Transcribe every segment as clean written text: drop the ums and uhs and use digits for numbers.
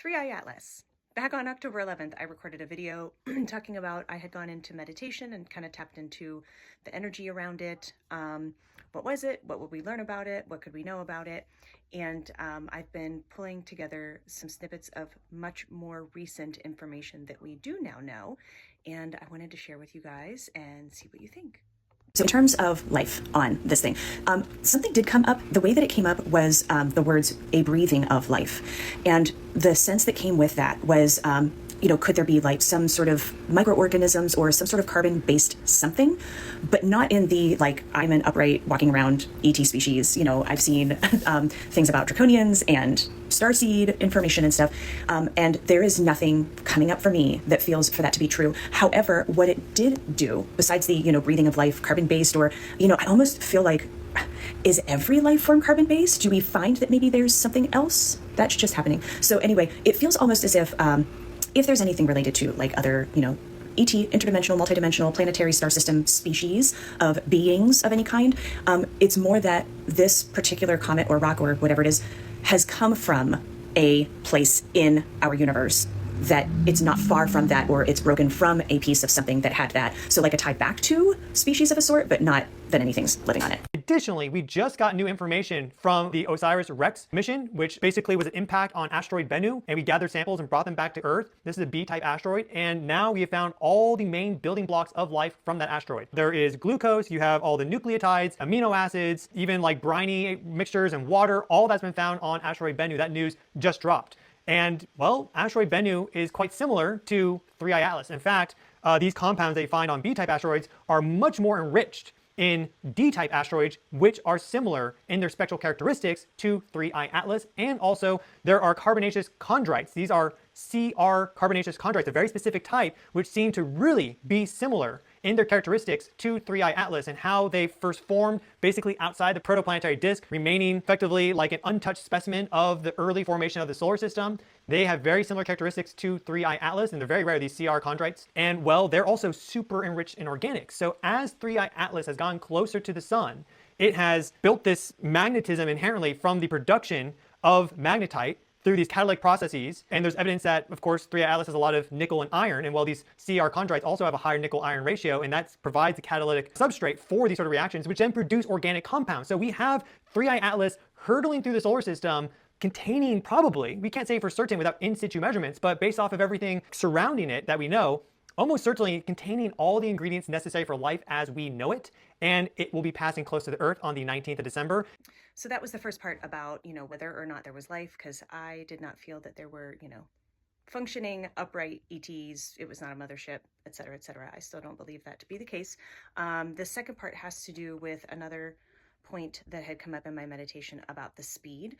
3i Atlas. Back on October 11th, I recorded a video talking about I had gone into meditation and kind of tapped into the energy around it. What was it? What would we learn about it? What could we know about it? And I've been pulling together some snippets of much more recent information that we do now know. And I wanted to share with you guys and see what you think. So in terms of life on this thing, something did come up. The way that it came up was the words "a breathing of life." And the sense that came with that was, could there be like some sort of microorganisms or some sort of carbon-based something, but not in the, like, I'm an upright walking around ET species. I've seen things about draconians and starseed information and stuff. And there is nothing coming up for me that feels for that to be true. However, what it did do, besides the, breathing of life, carbon-based, or, I almost feel like, is every life form carbon-based? Do we find that maybe there's something else that's just happening? So anyway, it feels almost as if there's anything related to like other, ET, interdimensional, multidimensional, planetary star system species of beings of any kind, it's more that this particular comet or rock or whatever it is has come from a place in our universe, that it's not far from that, or it's broken from a piece of something that had that. So like a tie back to species of a sort, but not that anything's living on it. Additionally, we just got new information from the OSIRIS-REx mission, which basically was an impact on asteroid Bennu, and we gathered samples and brought them back to Earth. This is a B-type asteroid, and now we have found all the main building blocks of life from that asteroid. There is glucose, you have all the nucleotides, amino acids, even like briny mixtures and water, all that's been found on asteroid Bennu. That news just dropped. And, well, asteroid Bennu is quite similar to 3i Atlas. In fact, these compounds they find on B-type asteroids are much more enriched in D-type asteroids, which are similar in their spectral characteristics to 3i Atlas. And also, there are carbonaceous chondrites. These are CR carbonaceous chondrites, a very specific type, which seem to really be similar in their characteristics to 3i Atlas and how they first formed basically outside the protoplanetary disk, remaining effectively like an untouched specimen of the early formation of the solar system. They have very similar characteristics to 3i Atlas, and they're very rare, these CR chondrites. And, well, they're also super enriched in organics. So as 3i Atlas has gone closer to the sun, it has built this magnetism inherently from the production of magnetite through these catalytic processes. And there's evidence that, of course, 3i Atlas has a lot of nickel and iron, and well, these CR chondrites also have a higher nickel-iron ratio, and that provides a catalytic substrate for these sort of reactions, which then produce organic compounds. So we have 3i Atlas hurtling through the solar system, containing probably, we can't say for certain without in situ measurements, but based off of everything surrounding it that we know, almost certainly containing all the ingredients necessary for life as we know it, and it will be passing close to the Earth on the 19th of December. So that was the first part about, whether or not there was life, because I did not feel that there were, functioning, upright ETs. It was not a mothership, et cetera, et cetera. I still don't believe that to be the case. The second part has to do with another point that had come up in my meditation about the speed.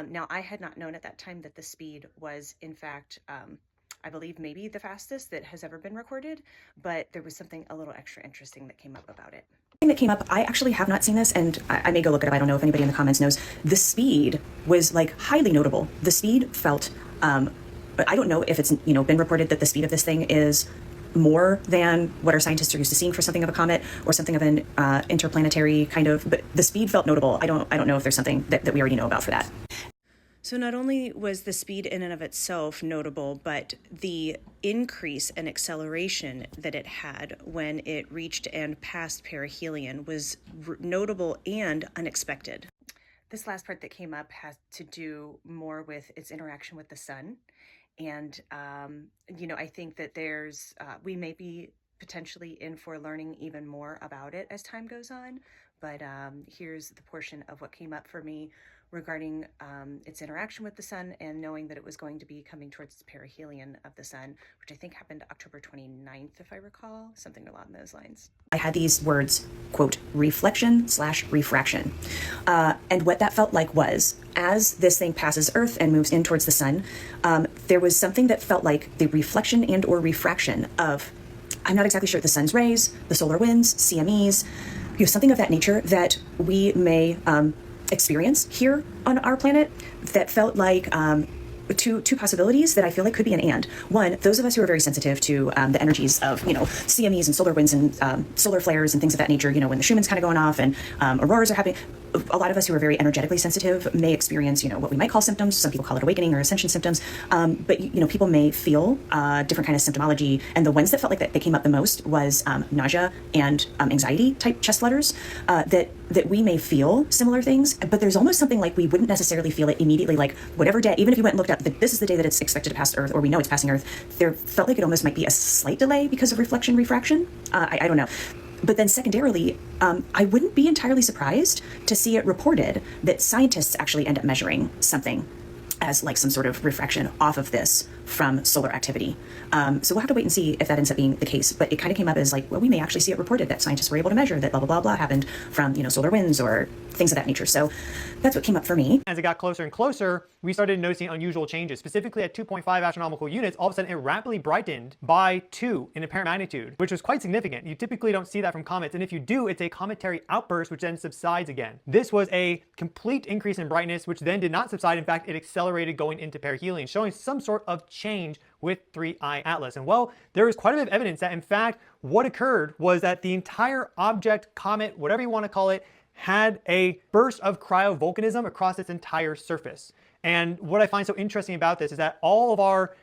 Now, I had not known at that time that the speed was, in fact, I believe maybe the fastest that has ever been recorded, but there was something a little extra interesting that came up about it. That came up, I actually have not seen this, and I may go look it up. I don't know if anybody in the comments knows. The speed was like highly notable. The speed felt, but I don't know if it's, been reported that the speed of this thing is more than what our scientists are used to seeing for something of a comet or something of an interplanetary kind of, but the speed felt notable. I don't know if there's something that we already know about for that. So not only was the speed in and of itself notable, but the increase in acceleration that it had when it reached and passed perihelion was notable and unexpected. This last part that came up has to do more with its interaction with the sun. And, I think that there's, we may be potentially in for learning even more about it as time goes on. But here's the portion of what came up for me regarding its interaction with the sun and knowing that it was going to be coming towards the perihelion of the sun, which I think happened October 29th, if I recall, something along those lines. I had these words, quote, reflection/refraction. And what that felt like was, as this thing passes Earth and moves in towards the sun, there was something that felt like the reflection and or refraction of, I'm not exactly sure, the sun's rays, the solar winds, CMEs, something of that nature that we may experience here on our planet that felt like two possibilities that I feel like could be an and. One, those of us who are very sensitive to the energies of, CMEs and solar winds and solar flares and things of that nature, when the Schumann's kind of going off and auroras are happening, a lot of us who are very energetically sensitive may experience, what we might call symptoms. Some people call it awakening or ascension symptoms. But people may feel different kind of symptomology. And the ones that felt like that they came up the most was nausea and anxiety type chest flutters. That we may feel similar things, but there's almost something like we wouldn't necessarily feel it immediately. Like whatever day, even if you went and looked up that this is the day that it's expected to pass Earth, or we know it's passing Earth, there felt like it almost might be a slight delay because of refraction. I don't know. But then secondarily, I wouldn't be entirely surprised to see it reported that scientists actually end up measuring something as like some sort of refraction off of this from solar activity. So we'll have to wait and see if that ends up being the case. But it kind of came up as like, well, we may actually see it reported that scientists were able to measure that blah, blah, blah, blah happened from, solar winds or things of that nature. So that's what came up for me. As it got closer and closer, we started noticing unusual changes. Specifically at 2.5 astronomical units, all of a sudden it rapidly brightened by 2 in apparent magnitude, which was quite significant. You typically don't see that from comets, and if you do, it's a cometary outburst, which then subsides again. This was a complete increase in brightness, which then did not subside. In fact, it accelerated going into perihelion, showing some sort of change with 3I Atlas. And well, there is quite a bit of evidence that in fact, what occurred was that the entire object, comet, whatever you want to call it, had a burst of cryovolcanism across its entire surface. And what I find so interesting about this is that all of our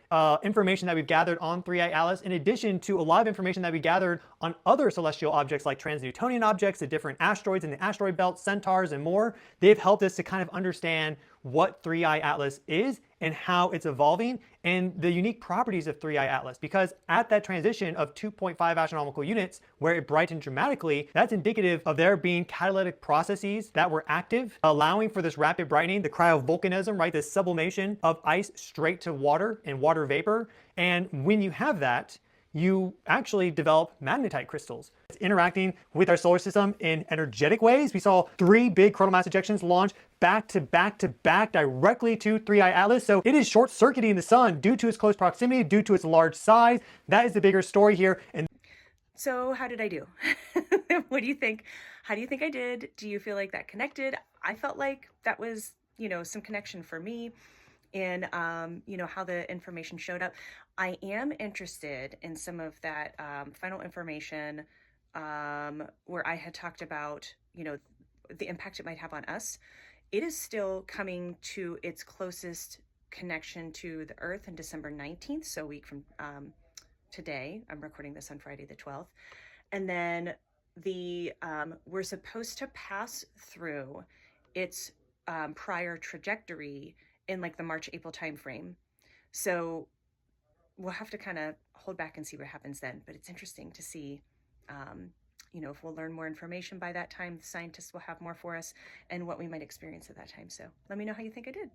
information that we've gathered on 3I Atlas, in addition to a lot of information that we gathered on other celestial objects like trans-Newtonian objects, the different asteroids in the asteroid belt, centaurs, and more, they've helped us to kind of understand what 3I Atlas is and how it's evolving and the unique properties of 3I Atlas. Because at that transition of 2.5 astronomical units where it brightened dramatically, that's indicative of there being catalytic processes that were active, allowing for this rapid brightening, the cryovolcanism, right? This sublimation of ice straight to water and water vapor. And when you have that, you actually develop magnetite crystals. It's interacting with our solar system in energetic ways. We saw 3 big coronal mass ejections launch back to back to back directly to 3I Atlas. So it is short-circuiting the sun due to its close proximity, due to its large size. That is the bigger story here. And so how did I do? What do you think? How do you think I did? Do you feel like that connected? I felt like that was, some connection for me in, how the information showed up. I am interested in some of that final information where I had talked about, the impact it might have on us. It is still coming to its closest connection to the Earth on December 19th, so a week from today. I'm recording this on Friday the 12th. And then we're supposed to pass through its prior trajectory in like the March-April timeframe. So we'll have to kind of hold back and see what happens then. But it's interesting to see, if we'll learn more information by that time, the scientists will have more for us and what we might experience at that time. So let me know how you think I did.